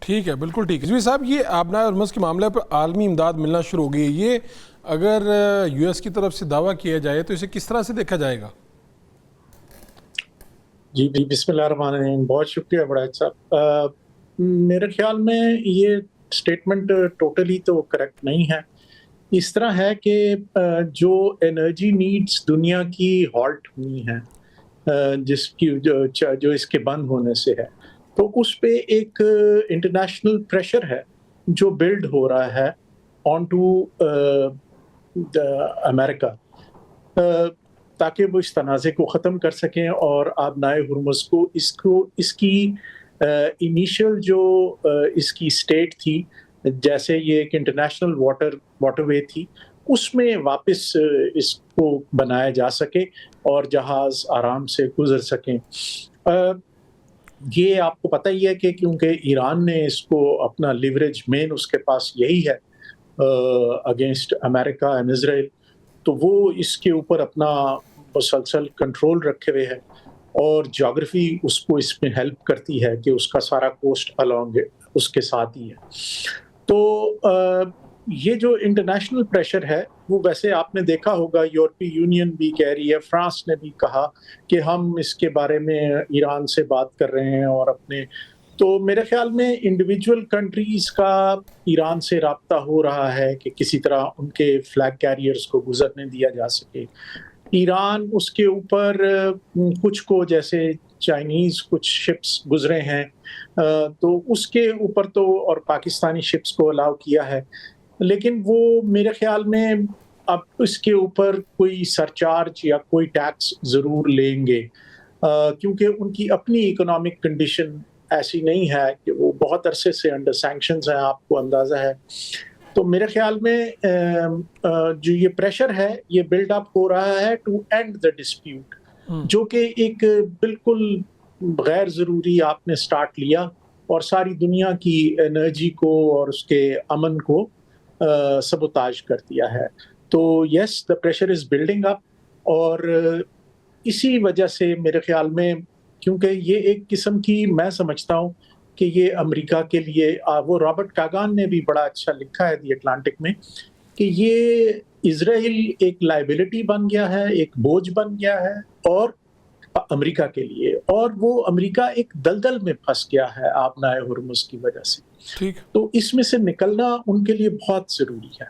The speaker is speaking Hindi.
ठीक है, बिल्कुल ठीक है। जी साहब, ये आबनाए हरमुज़ के मामले पर आलमी इमदाद मिलना शुरू हो गई है, ये अगर यूएस की तरफ से दावा किया जाए तो इसे किस तरह से देखा जाएगा? जी जी, बिस्मिल्लाहिर्रहमानिर्रहीम। बहुत शुक्रिया बड़ा साहब। मेरे ख्याल में ये स्टेटमेंट टोटली तो करेक्ट नहीं है। इस तरह है कि जो एनर्जी नीड्स दुनिया की हॉल्ट हुई हैं, जिसकी जो इसके बंद होने से है, तो उस पे एक इंटरनेशनल प्रेशर है जो बिल्ड हो रहा है ऑन टू द अमेरिका, ताकि वो इस तनाज़े को ख़त्म कर सकें और आबनाए हुर्मुज़ को इसकी इनिशियल जो इसकी स्टेट थी, जैसे ये एक इंटरनेशनल वाटरवे थी, उसमें वापस इसको बनाया जा सके और जहाज़ आराम से गुज़र सकें। ये आपको पता ही है कि क्योंकि ईरान ने इसको अपना लिवरेज मेन उसके पास यही है अगेंस्ट अमेरिका एंड इज़राइल, तो वो इसके ऊपर अपना मुसलसल कंट्रोल रखे हुए है और ज्योग्राफी उसको इसमें हेल्प करती है कि उसका सारा कोस्ट अलोंग उसके साथ ही है। तो ये जो इंटरनेशनल प्रेशर है, वो वैसे आपने देखा होगा, यूरोपीय यूनियन भी कह रही है, फ्रांस ने भी कहा कि हम इसके बारे में ईरान से बात कर रहे हैं और अपने, तो मेरे ख्याल में इंडिविजुअल कंट्रीज का ईरान से राब्ता हो रहा है कि किसी तरह उनके फ्लैग कैरियर्स को गुजरने दिया जा सके। ईरान उसके ऊपर कुछ को, जैसे चाइनीज कुछ शिप्स गुजरे हैं, तो उसके ऊपर तो, और पाकिस्तानी शिप्स को अलाउ किया है, लेकिन वो मेरे ख्याल में अब इसके ऊपर कोई सरचार्ज या कोई टैक्स ज़रूर लेंगे, क्योंकि उनकी अपनी इकोनॉमिक कंडीशन ऐसी नहीं है कि वो बहुत अरसे से अंडर सैंक्शंस हैं, आपको अंदाज़ा है। तो मेरे ख्याल में जो ये प्रेशर है, ये बिल्ड अप हो रहा है टू एंड द डिस्प्यूट, जो कि एक बिल्कुल गैर ज़रूरी आपने स्टार्ट लिया और सारी दुनिया की एनर्जी को और उसके अमन को सबोताज कर दिया है। तो yes, the pressure is building up, और इसी वजह से मेरे ख्याल में, क्योंकि ये एक किस्म की, मैं समझता हूँ कि ये अमेरिका के लिए, वो रॉबर्ट कागान ने भी बड़ा अच्छा लिखा है दी अटलांटिक में, कि ये इज़राइल एक लायबिलिटी बन गया है, एक बोझ बन गया है और अमेरिका के लिए, और वो अमेरिका एक दलदल में फंस गया है आबनाए हुर्मुज़ की वजह से। ठीक। तो इसमें से निकलना उनके लिए बहुत ज़रूरी है।